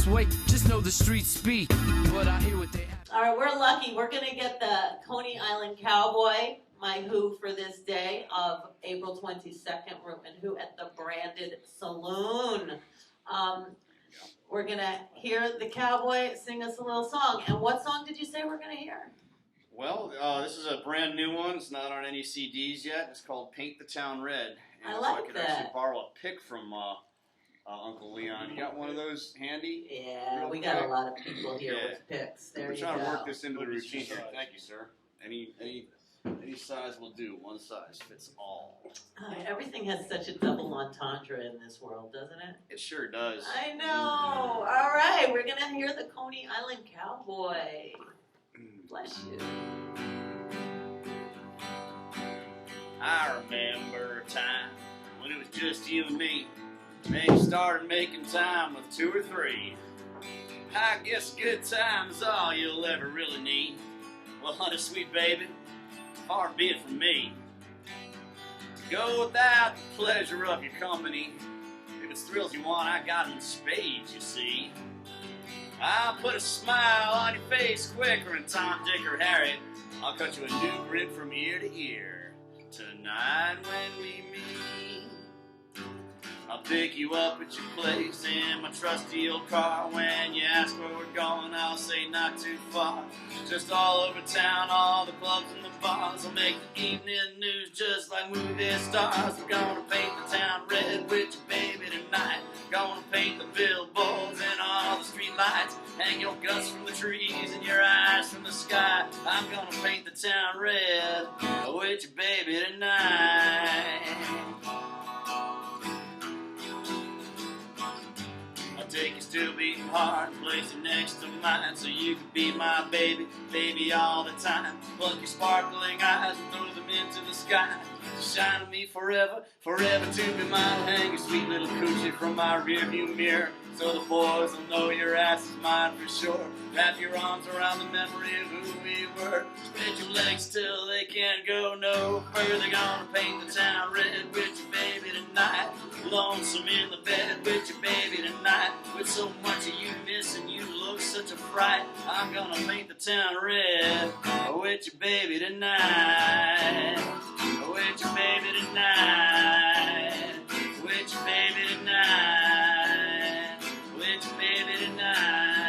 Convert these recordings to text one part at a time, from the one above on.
this way, just know the streets speak, but I hear what they have. All right, we're lucky. We're going to get the Coney Island Cowboy, my Who for this day of April 22nd, ReW at the Branded-Saloon. We're going to hear the cowboy sing us a little song. And what song did you say we're going to hear? Well, this is a brand new one. It's not on any CDs yet. It's called Paint the Town Red. And I like if I could actually borrow a pick from Uncle Leon. You got one of those handy? Yeah, we got a lot of people here with picks. There you go. We're trying to work this into the routine here. Thank you, sir. Any size will do. One size fits all. Everything has such a double entendre in this world, doesn't it? It sure does. I know. All right, we're going to hear the Coney Island Cowboy. Bless you. I remember a time when it was just you and me. Maybe started making time with 2 or 3. I guess a good time is all you'll ever really need. Well, honey, sweet baby, far be it from me to go without the pleasure of your company. If it's thrills you want, I got them in spades, you see. I'll put a smile on your face quicker than Tom, Dick, or Harry. I'll cut you a new grin from ear to ear. Tonight when we meet, I'll pick you up at your place in my trusty old car. When you ask where we're going, I'll say not too far. Just all over town, all the clubs and the bars. I'll make the evening news just like movie stars. We're gonna paint the town red with you, baby, tonight. Gonna paint the billboards and all the street lights. Hang your guts from the trees and your eyes from the sky. I'm gonna paint the town red with you, baby, tonight. Take you still beating hard and place it next to mine so you can be my baby, baby all the time. Plug your sparkling eyes and throw them into the sky. Shine on me forever, forever to be mine. Hang your sweet little coochie from my rearview mirror so the boys will know your ass is mine for sure. Wrap your arms around the memory of who we were. Spread your legs till they can't go no further. Gonna paint the town red with you, baby, tonight. Lonesome in the bed with you, baby, tonight. With so much of you missing, you look such a fright. I'm gonna paint the town red with you, baby, tonight. With you, baby, tonight. With you, baby, tonight. With you, baby, tonight.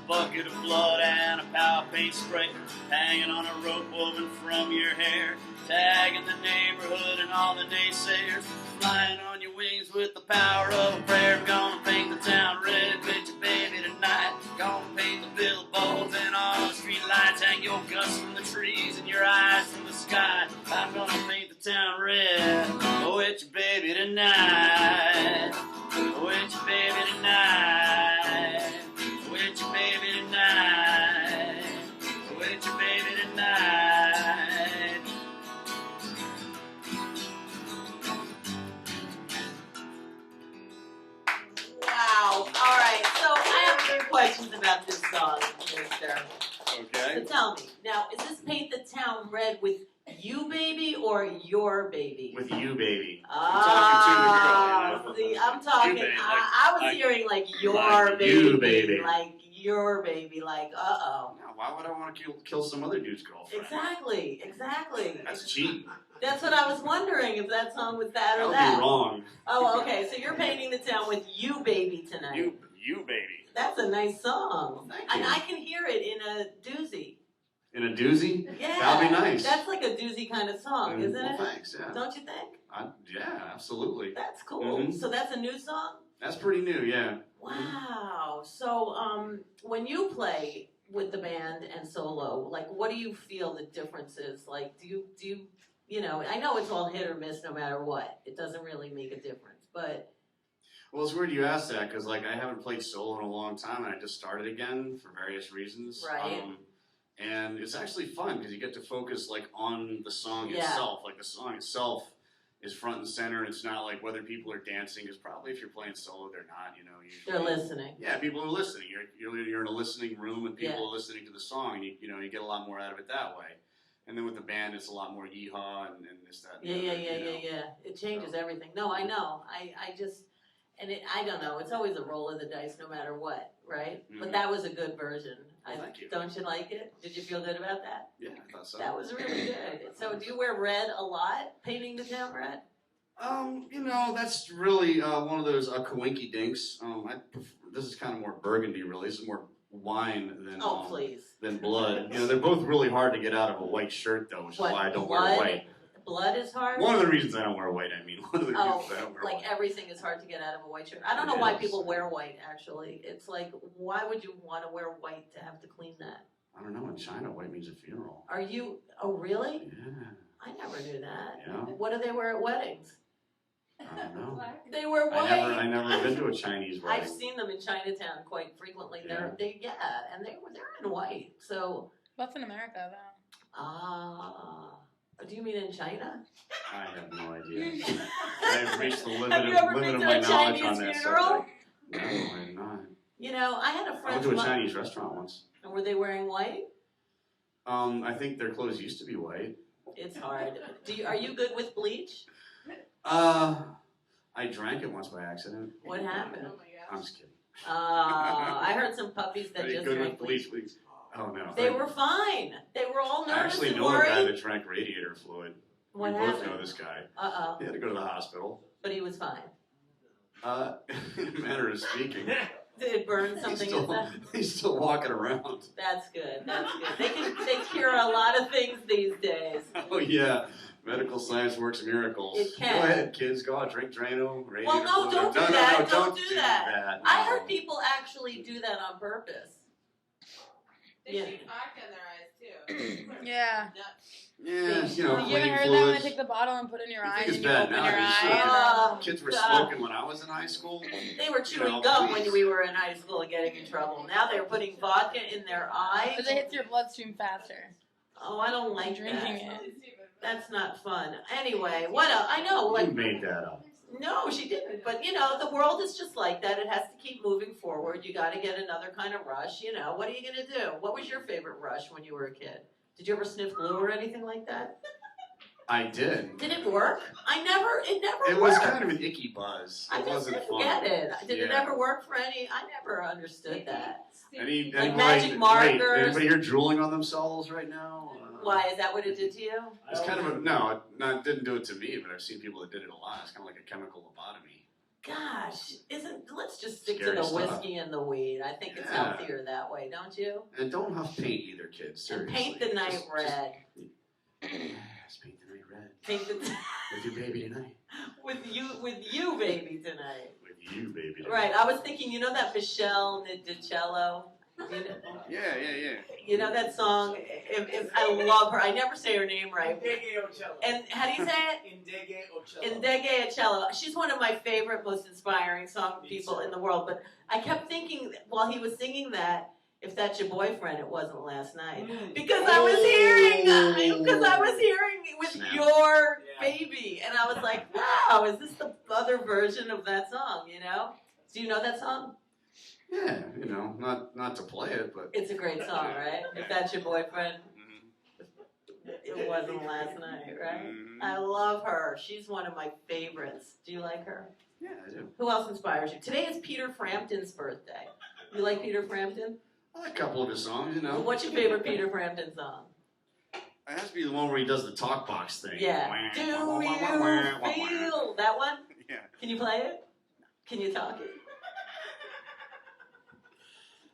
Bucket of blood and a power paint spray hanging on a rope woven from your hair, tagging the neighborhood and all the naysayers, flying on your wings with the power of a prayer. Gonna paint the town red with you, baby, tonight. Gonna paint the billboards and all the street lights. Hang your guts from the trees and your eyes from the sky. I'm gonna paint the town red with you, baby, tonight. With you, baby, tonight. With you, baby, tonight. With you, baby, tonight. Wow. All right. So I have 3 questions about this song, mister. Okay. So tell me, now, is this Paint the Town Red with you, baby, or your baby? With you, baby. Ah, see, I'm talking, baby, I was hearing like your like baby. You, baby. Like your baby, like, uh-oh. Now, why would I want to kill some other dude's girlfriend? Exactly, exactly. That's cheating. That's what I was wondering, if that song was that or That that. would be wrong. Oh, okay, so you're painting the town with you, baby, tonight. You, baby. That's a nice song. Thank you. And I can hear it in a doozy. In a doozy? Yeah. That'd be nice. That's like a doozy kind of song, isn't it? Thanks, yeah. Don't you think? Yeah, absolutely. That's cool. So that's a new song? That's pretty new, yeah. Wow. So when you play with the band and solo, like, what do you feel the difference is? Like, do you, you know, I know it's all hit or miss no matter what. It doesn't really make a difference, but. Well, it's weird you asked that because, like, I haven't played solo in a long time and I just started again for various reasons. Right. And it's actually fun because you get to focus, like, on the song itself. Like, the song itself is front and center. It's not like whether people are dancing, because probably if you're playing solo, they're not, you know. Usually. They're listening. Yeah, people are listening. You're in a listening room and people Yeah. are listening to the song, and you get a lot more out of it that way. And then with the band, it's a lot more yeehaw and this, that, and the other, you know. It changes everything. No, I know. I just, and I don't know. It's always a roll of the dice no matter what, right? Mhm. But that was a good version. Well, thank you. Don't you like it? Did you feel good about that? Yeah, I thought so. That was really good. So do you wear red a lot? Painting the town red? That's really one of those coinky dinks. This is kind of more burgundy, really. This is more wine than Please. than blood. You know, they're both really hard to get out of a white shirt, though, which is why I don't wear white. Blood is hard? One of the reasons I don't wear white, one of the reasons I don't wear white. Everything is hard to get out of a white shirt. I don't know why people wear white, actually. It's like, why would you want to wear white to have to clean that? I don't know. In China, white means a funeral. Oh, really? Yeah. I never knew that. Yeah. What do they wear at weddings? I don't know. They wear white. I never been to a Chinese wedding. I've seen them in Chinatown quite frequently. Yeah. They're in white. So. What's in America though? Do you mean in China? I have no idea. I've reached the limit Have you ever of been to my a knowledge Chinese on that funeral? subject. No, I'm not. You know, I had a I friend. went to a Chinese restaurant once. And were they wearing white? I think their clothes used to be white. It's hard. Are you good with bleach? I drank it once by accident. What happened? I'm just kidding. I heard some puppies that Are you just good drank with bleach, please? Oh no. They were fine. They were all I nervous actually and know a guy worried. that drank radiator fluid. What we happened? both know this guy. Uh-oh. He had to go to the hospital. But he was fine. In a manner of speaking. Did it burn something inside? He's still walking around. That's good. That's good. They cure a lot of things these days. Oh yeah. Medical science works miracles. It can. Go ahead, kids. Go out, drink Drano. Well, no, don't do that. Don't do that. I heard No. people actually do that on purpose. They shoot vodka in their eyes too. Yeah. Yeah, You haven't clean heard that when they fluids. take the bottle and put it in your I eye think and it's you bad open your nowadays. eye? Oh, Kids were God. smoking when I was in high school. They were chewing know, gum please. when we were in high school and getting in trouble. Now they're putting vodka in their eyes. Because it hits your bloodstream faster. Oh, I don't like Drinking that. it. That's not fun. Anyway, what else? I know, You like, made that up. no, she didn't. But, you know, the world is just like that. It has to keep moving forward. You got to get another kind of rush. You know, what are you going to do? What was your favorite rush when you were a kid? Did you ever sniff glue or anything like that? I did. Did it work? It never It worked. was kind of an icky buzz. I It just wasn't didn't fun. get it. Did it Yeah. ever work for any? I never understood that. Anybody, magic wait, markers. anybody here drooling on themselves right now? Why? Is that what it did to you? It's kind of a, no, it didn't do it to me, but I've seen people that did it a lot. It's kind of like a chemical lobotomy. Gosh, let's just stick Scary to the stuff. whiskey and the weed. I think it's Yeah. healthier that way, don't you? And don't huff paint either, kids. And Seriously. paint the night Just- red. Just paint the night red. Paint the With your baby tonight. with you, baby, tonight. With you, baby tonight. Right. I was thinking, you know that Michelle Nidicello? Yeah. You know that song? If I love her. I never say her name right. And how do you say it? Indege Ocello. She's one of my favorite, most inspiring song people in the world. But I kept thinking while he was singing that, if that's your boyfriend, it wasn't last night. Because I was hearing it with Snap. your baby. And I was like, wow, is this the other version of that song, you know? Do you know that song? Yeah, not to play it, but It's a great song, right? If that's your boyfriend, Mhm. it wasn't last night, right? Mhm. I love her. She's one of my favorites. Do you like her? Yeah, I do. Who else inspires you? Today is Peter Frampton's birthday. You like Peter Frampton? I like a couple of his songs, What's your favorite Peter Frampton song? It has to be the one where he does the talk box thing. Yeah. Do you feel that one? Yeah. Can you play it? Can you talk it?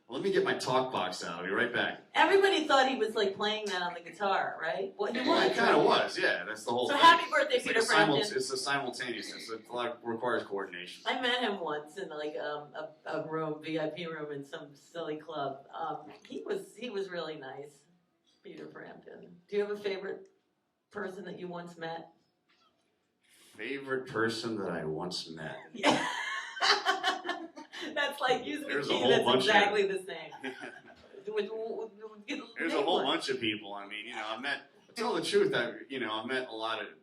Let me get my talk box out. I'll be right back. Everybody thought he was like playing that on the guitar, right? Well, he Well, was. it kind of was, yeah. That's the whole So thing. happy birthday, It's like Peter Frampton. it's a simultaneousness. It requires coordination. I met him once in like a room, VIP room in some silly club. He was really nice, Peter Frampton. Do you have a favorite person that you once met? Favorite person that I once met. Yeah. That's like using There's a a key whole that's bunch of- exactly the same. There's a whole bunch of people. I mean, I met tell the truth, I've met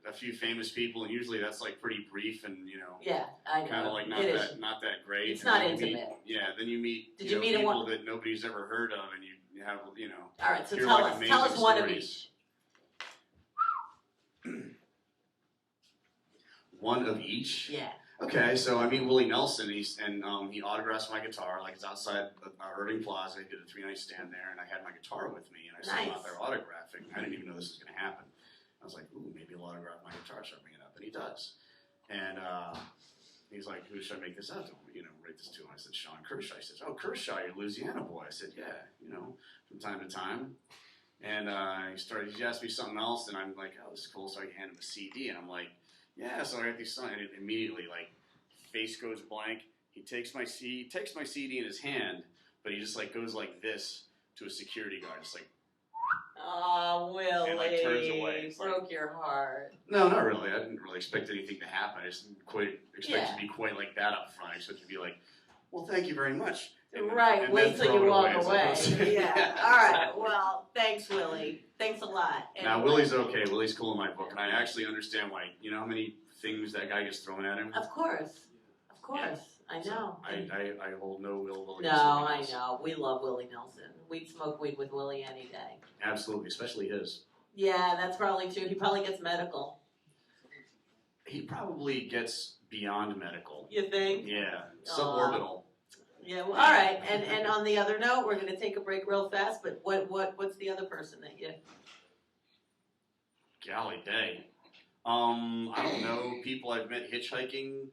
a few famous people, and usually that's like pretty brief and Yeah, I know. kind of like not that great. It's And not then you intimate. then you meet Did you meet people that nobody's ever heard of, and you have All right, so hear, tell like, us amazing one of stories. each. One of each. Yeah. Okay, so I meet Willie Nelson, and he autographs my guitar. Like, it's outside Irving Plaza. I did a 3-night stand there, and I had my guitar with me, and I saw him out there autographing. I didn't even know this was going to happen. I was like, ooh, maybe he'll autograph my guitar, so I bring it up, and he does. And he's like, who should I make this out to? Write this to him. I said, Sean KeRShaW. He says, oh, KeRShaW, you're a Louisiana boy. I said, yeah, from time to time. And he asked me something else, and I'm like, oh, this is cool. So I hand him a CD, and I'm like, yeah, so I got these songs, and immediately, like, face goes blank. He takes my CD in his hand, but he just like goes like this to a security guard, just like. Oh, Willie, and like turns away. Broke your heart. No, not really. I didn't really expect anything to happen. I just didn't quite expect to be quite like that up front. I expected to be like, well, thank you very much. Right, wait till you walk away. Yeah. All right. Exactly. Well, thanks, Willie. Thanks a lot. Now, Willie's okay. Willie's cool in my book, and I actually understand why. You know how many things that guy gets thrown at him? Of course. I know. So I hold no ill will. No, I know. We love Willie Nelson. We'd smoke weed with Willie any day. Absolutely, especially his. Yeah, that's probably true. He probably gets medical. He probably gets beyond medical. You think? Yeah, suborbital. Yeah. Well, all right. And on the other note, we're going to take a break real fast. But what's the other person that you? Golly day. I don't know. People I've met hitchhiking.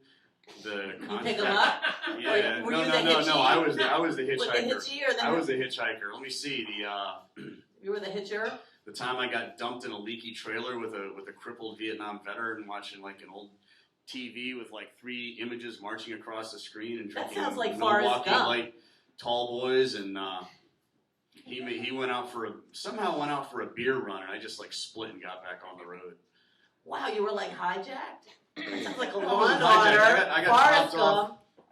The You pick them up? Yeah. Were No. you the hitchy? I was the Was the hitchhiker. hitchy or the? I was the hitchhiker. Let me see You were the hitcher. the time I got dumped in a leaky trailer with a crippled Vietnam veteran watching like an old TV with like 3 images marching across the screen and That drinking sounds like Milwaukee Forrest Gump. Light Tall Boys, and he went out for a beer run, and I just like split and got back on the road. Wow, you were like hijacked. That sounds like a I Law wasn't and hijacked. Order. I got Forrest dropped off.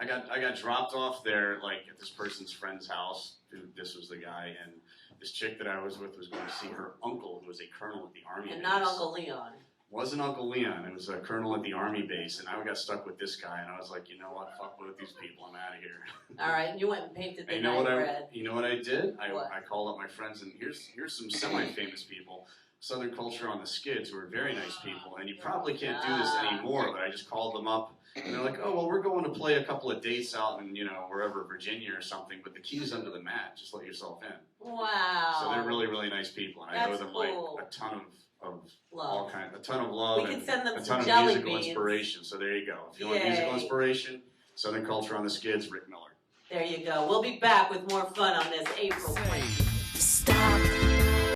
Gump. I got dropped off there, like at this person's friend's house. This was the guy, and this chick that I was with was going to see her uncle, who was a colonel at the army And base. not Uncle Leon. Wasn't Uncle Leon. It was a colonel at the army base, and I got stuck with this guy, and I was like, you know what? Fuck with these people. I'm out of here. All right, and you went and painted the And you know night what red. You know what I did? What? I called up my friends, and here's some semi-famous people. Southern Culture on the Skids, who are very nice people, and you probably can't do this anymore, but I just called them up, and they're like, oh, well, we're going to play a couple of dates out in, wherever, Virginia or something, but the key's under the mat, just let yourself in. Wow. So they're really, really nice people, and I owe That's them cool. like a ton of Love. a ton of love, We can send them and a some ton of jelly musical beans. inspiration, so there you go. If you want musical Yay. inspiration, Southern Culture on the Skids, Rick Miller. There you go. We'll be back with more fun on this April 20th.